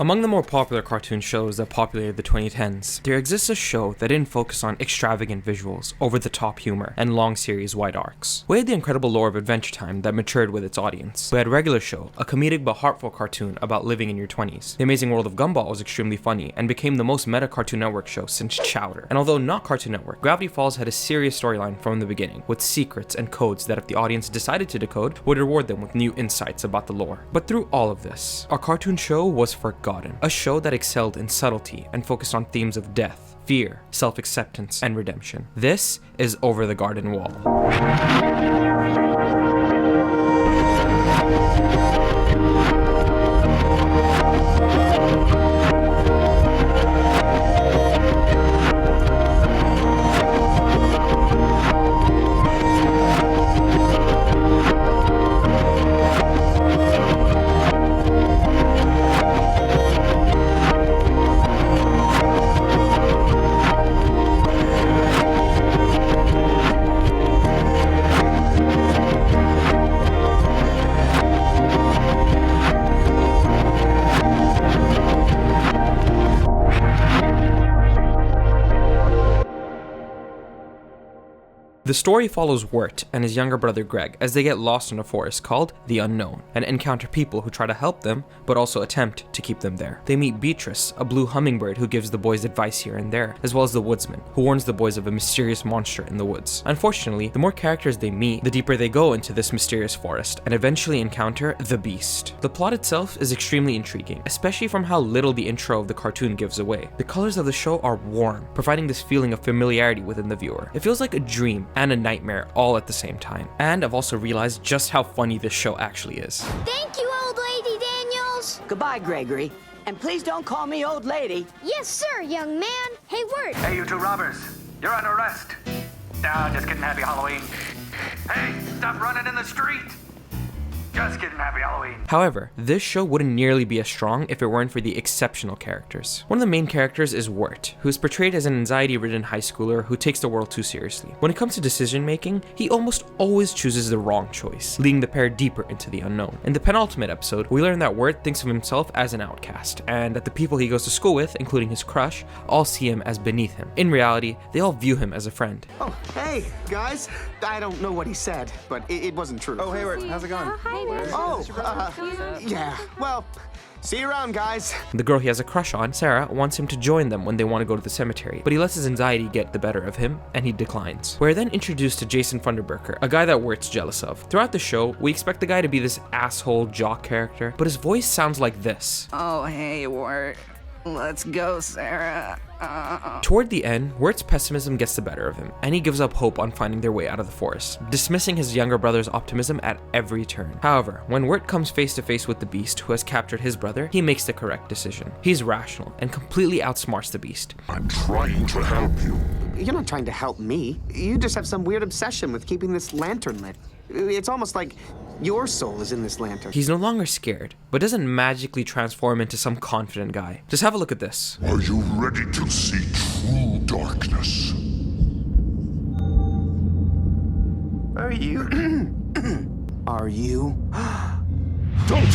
Among the more popular cartoon shows that populated the 2010s, there exists a show that didn't focus on extravagant visuals, over-the-top humor, and long series-wide arcs. We had the incredible lore of Adventure Time that matured with its audience. We had Regular Show, a comedic but heartful cartoon about living in your 20s. The Amazing World of Gumball was extremely funny, and became the most meta Cartoon Network show since Chowder. And although not Cartoon Network, Gravity Falls had a serious storyline from the beginning, with secrets and codes that if the audience decided to decode, would reward them with new insights about the lore. But through all of this, our cartoon show was forgotten. A show that excelled in subtlety and focused on themes of death, fear, self-acceptance, and redemption. This is Over the Garden Wall. The story follows Wirt and his younger brother Greg as they get lost in a forest called The Unknown and encounter people who try to help them but also attempt to keep them there. They meet Beatrice, a blue hummingbird who gives the boys advice here and there, as well as the Woodsman, who warns the boys of a mysterious monster in the woods. Unfortunately, the more characters they meet, the deeper they go into this mysterious forest and eventually encounter the Beast. The plot itself is extremely intriguing, especially from how little the intro of the cartoon gives away. The colors of the show are warm, providing this feeling of familiarity within the viewer. It feels like a dream and a nightmare all at the same time. And I've also realized just how funny this show actually is. Thank you, Old Lady Daniels. Goodbye, Gregory. And please don't call me old lady. Yes, sir, young man. Hey, Wirt. Hey, you two robbers. You're under arrest. Just kidding, happy Halloween. Hey, stop running in the street. Just kidding, happy Halloween. However, this show wouldn't nearly be as strong if it weren't for the exceptional characters. One of the main characters is Wirt, who is portrayed as an anxiety-ridden high schooler who takes the world too seriously. When it comes to decision making, he almost always chooses the wrong choice, leading the pair deeper into the unknown. In the penultimate episode, we learn that Wirt thinks of himself as an outcast, and that the people he goes to school with, including his crush, all see him as beneath him. In reality, they all view him as a friend. Oh, hey, guys. I don't know what he said, but it wasn't true. Oh, hey, Wirt, how's it going? Yeah, well, see you around, guys. The girl he has a crush on, Sarah, wants him to join them when they want to go to the cemetery, but he lets his anxiety get the better of him, and he declines. We're then introduced to Jason Funderburker, a guy that Wirt's jealous of. Throughout the show, we expect the guy to be this asshole jock character, but his voice sounds like this. Oh, hey, Wirt. Let's go, Sarah. Toward the end, Wirt's pessimism gets the better of him, and he gives up hope on finding their way out of the forest, dismissing his younger brother's optimism at every turn. However, when Wirt comes face to face with the Beast who has captured his brother, he makes the correct decision. He's rational and completely outsmarts the Beast. I'm trying to help you. You're not trying to help me. You just have some weird obsession with keeping this lantern lit. It's almost like your soul is in this lantern. He's no longer scared, but doesn't magically transform into some confident guy. Just have a look at this. Are you ready to see true darkness? Are you? Are you? Don't!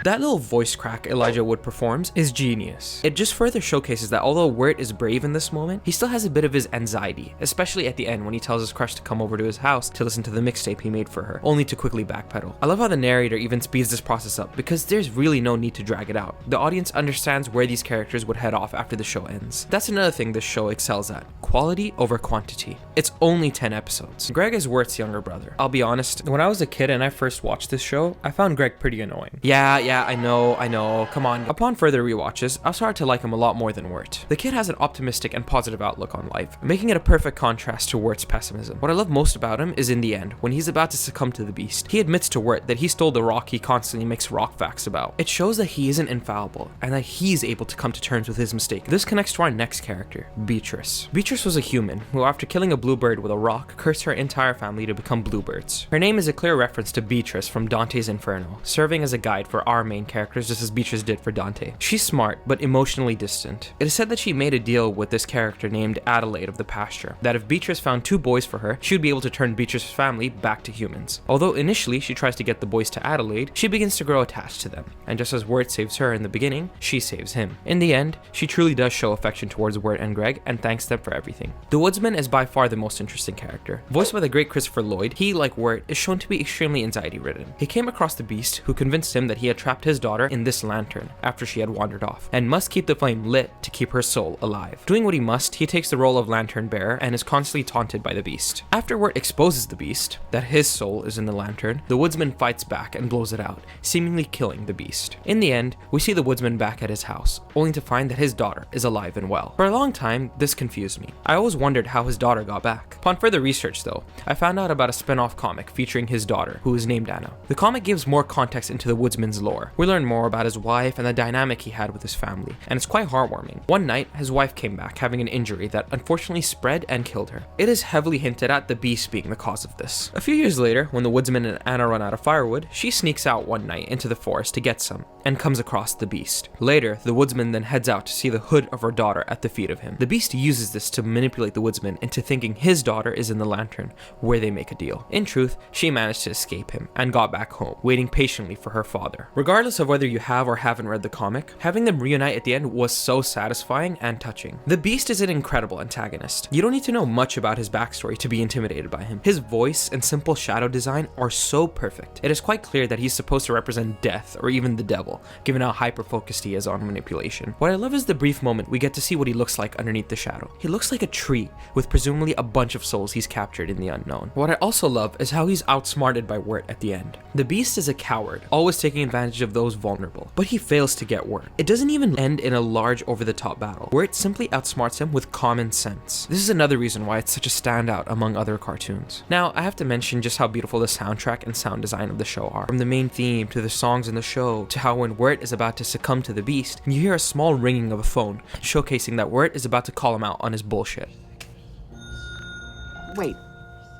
That little voice crack Elijah Wood performs is genius. It just further showcases that although Wirt is brave in this moment, he still has a bit of his anxiety, especially at the end when he tells his crush to come over to his house to listen to the mixtape he made for her, only to quickly backpedal. I love how the narrator even speeds this process up, because there's really no need to drag it out. The audience understands where these characters would head off after the show ends. That's another thing this show excels at: quality over quantity. It's only 10 episodes. Greg is Wirt's younger brother. I'll be honest, when I was a kid and I first watched this show, I found Greg pretty annoying. Yeah, I know, come on. Upon further rewatches, I've started to like him a lot more than Wirt. The kid has an optimistic and positive outlook on life, making it a perfect contrast to Wirt's pessimism. What I love most about him is in the end, when he's about to succumb to the Beast, he admits to Wirt that he stole the rock he constantly makes rock facts about. It shows that he isn't infallible, and that he's able to come to terms with his mistake. This connects to our next character, Beatrice. Beatrice was a human who, after killing a bluebird with a rock, cursed her entire family to become bluebirds. Her name is a clear reference to Beatrice from Dante's Inferno, serving as a guide for our our main characters just as Beatrice did for Dante. She's smart, but emotionally distant. It is said that she made a deal with this character named Adelaide of the pasture, that if Beatrice found 2 boys for her, she would be able to turn Beatrice's family back to humans. Although initially she tries to get the boys to Adelaide, she begins to grow attached to them, and just as Wirt saves her in the beginning, she saves him. In the end, she truly does show affection towards Wirt and Greg and thanks them for everything. The Woodsman is by far the most interesting character. Voiced by the great Christopher Lloyd, he, like Wirt, is shown to be extremely anxiety-ridden. He came across the Beast, who convinced him that he had trapped his daughter in this lantern after she had wandered off, and must keep the flame lit to keep her soul alive. Doing what he must, he takes the role of lantern bearer and is constantly taunted by the Beast. After Wirt exposes the Beast, that his soul is in the lantern, the Woodsman fights back and blows it out, seemingly killing the Beast. In the end, we see the Woodsman back at his house, only to find that his daughter is alive and well. For a long time, this confused me. I always wondered how his daughter got back. Upon further research though, I found out about a spin-off comic featuring his daughter, who is named Anna. The comic gives more context into the Woodsman's lore. We learn more about his wife and the dynamic he had with his family, and it's quite heartwarming. One night, his wife came back having an injury that unfortunately spread and killed her. It is heavily hinted at the Beast being the cause of this. A few years later, when the Woodsman and Anna run out of firewood, she sneaks out one night into the forest to get some, and comes across the Beast. Later, the Woodsman then heads out to see the hood of her daughter at the feet of him. The Beast uses this to manipulate the Woodsman into thinking his daughter is in the lantern, where they make a deal. In truth, she managed to escape him and got back home, waiting patiently for her father. Regardless of whether you have or haven't read the comic, having them reunite at the end was so satisfying and touching. The Beast is an incredible antagonist. You don't need to know much about his backstory to be intimidated by him. His voice and simple shadow design are so perfect. It is quite clear that he's supposed to represent death or even the devil, given how hyper-focused he is on manipulation. What I love is the brief moment we get to see what he looks like underneath the shadow. He looks like a tree, with presumably a bunch of souls he's captured in the unknown. What I also love is how he's outsmarted by Wirt at the end. The Beast is a coward, always taking advantage of those vulnerable, but he fails to get Wirt. It doesn't even end in a large over-the-top battle. Wirt simply outsmarts him with common sense. This is another reason why it's such a standout among other cartoons. Now, I have to mention just how beautiful the soundtrack and sound design of the show are. From the main theme, to the songs in the show, to how when Wirt is about to succumb to the Beast, you hear a small ringing of a phone, showcasing that Wirt is about to call him out on his bullshit. Wait,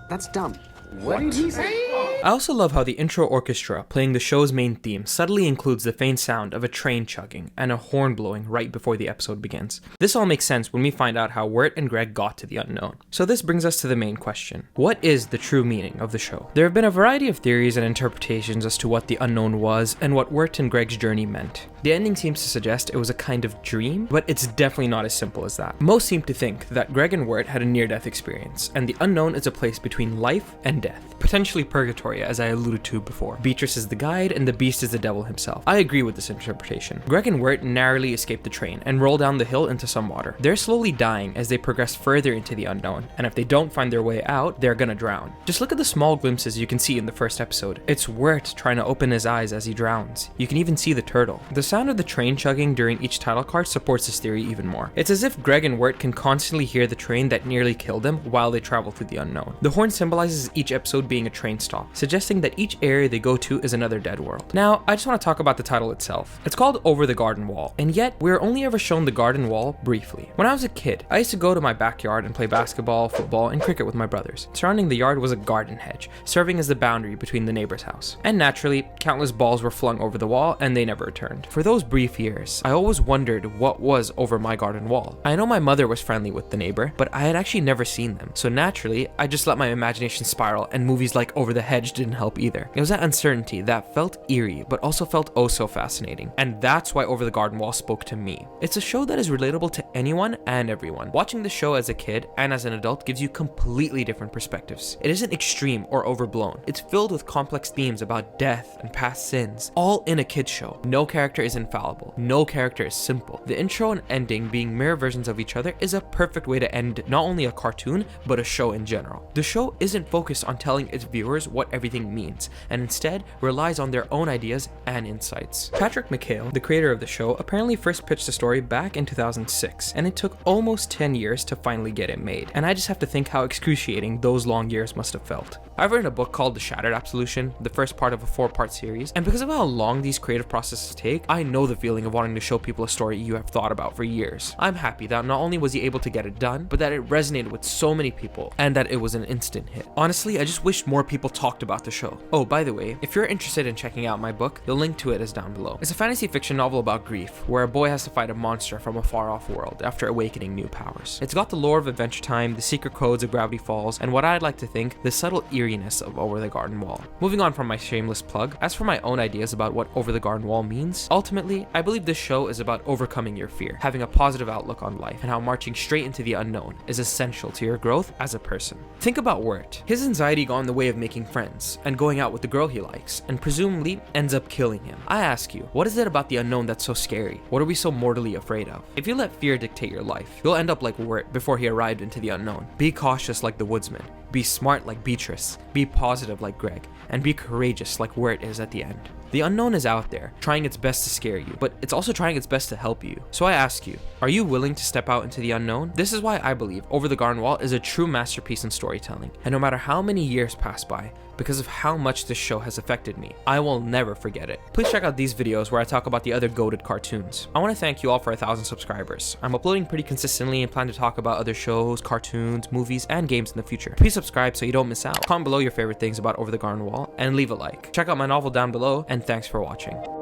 that's dumb. What did he say? I also love how the intro orchestra playing the show's main theme subtly includes the faint sound of a train chugging and a horn blowing right before the episode begins. This all makes sense when we find out how Wirt and Greg got to the unknown. So this brings us to the main question. What is the true meaning of the show? There have been a variety of theories and interpretations as to what the unknown was and what Wirt and Greg's journey meant. The ending seems to suggest it was a kind of dream, but it's definitely not as simple as that. Most seem to think that Greg and Wirt had a near-death experience, and the unknown is a place between life and death, potentially purgatory as I alluded to before. Beatrice is the guide and the Beast is the devil himself. I agree with this interpretation. Greg and Wirt narrowly escape the train and roll down the hill into some water. They're slowly dying as they progress further into the unknown, and if they don't find their way out, they're gonna drown. Just look at the small glimpses you can see in the first episode. It's Wirt trying to open his eyes as he drowns. You can even see the turtle. The sound of the train chugging during each title card supports this theory even more. It's as if Greg and Wirt can constantly hear the train that nearly killed them while they travel through the unknown. The horn symbolizes each episode being a train stop, suggesting that each area they go to is another dead world. Now, I just want to talk about the title itself. It's called Over the Garden Wall, and yet we're only ever shown the garden wall briefly. When I was a kid, I used to go to my backyard and play basketball, football, and cricket with my brothers. Surrounding the yard was a garden hedge, serving as the boundary between the neighbor's house. And naturally, countless balls were flung over the wall and they never returned. For those brief years, I always wondered what was over my garden wall. I know my mother was friendly with the neighbor, but I had actually never seen them. So naturally, I just let my imagination spiral, and movies like Over the Hedge didn't help either. It was that uncertainty that felt eerie, but also felt oh so fascinating. And that's why Over the Garden Wall spoke to me. It's a show that is relatable to anyone and everyone. Watching the show as a kid and as an adult gives you completely different perspectives. It isn't extreme or overblown. It's filled with complex themes about death and past sins, all in a kid's show. No character is infallible. No character is simple. The intro and ending being mirror versions of each other is a perfect way to end not only a cartoon, but a show in general. The show isn't focused on telling its viewers what everything means, and instead relies on their own ideas and insights. Patrick McHale, the creator of the show, apparently first pitched the story back in 2006, and it took almost 10 years to finally get it made. And I just have to think how excruciating those long years must have felt. I've written a book called The Shattered Absolution, the first part of a 4-part series, and because of how long these creative processes take, I know the feeling of wanting to show people a story you have thought about for years. I'm happy that not only was he able to get it done, but that it resonated with so many people, and that it was an instant hit. Honestly, I just wish more people talked about about the show. Oh, by the way, if you're interested in checking out my book, the link to it is down below. It's a fantasy fiction novel about grief, where a boy has to fight a monster from a far-off world after awakening new powers. It's got the lore of Adventure Time, the secret codes of Gravity Falls, and what I'd like to think, the subtle eeriness of Over the Garden Wall. Moving on from my shameless plug, as for my own ideas about what Over the Garden Wall means, ultimately, I believe this show is about overcoming your fear, having a positive outlook on life, and how marching straight into the unknown is essential to your growth as a person. Think about Wirt. His anxiety got in the way of making friends, and going out with the girl he likes, and presumably ends up killing him. I ask you, what is it about the unknown that's so scary? What are we so mortally afraid of? If you let fear dictate your life, you'll end up like Wirt before he arrived into the unknown. Be cautious like the Woodsman. Be smart like Beatrice. Be positive like Greg. And be courageous like Wirt is at the end. The unknown is out there, trying its best to scare you, but it's also trying its best to help you. So I ask you, are you willing to step out into the unknown? This is why I believe Over the Garden Wall is a true masterpiece in storytelling. And no matter how many years pass by, because of how much this show has affected me, I will never forget it. Please check out these videos where I talk about the other goated cartoons. I want to thank you all for 1,000 subscribers. I'm uploading pretty consistently and plan to talk about other shows, cartoons, movies, and games in the future. Please subscribe so you don't miss out. Comment below your favorite things about Over the Garden Wall and leave a like. Check out my novel down below, and thanks for watching.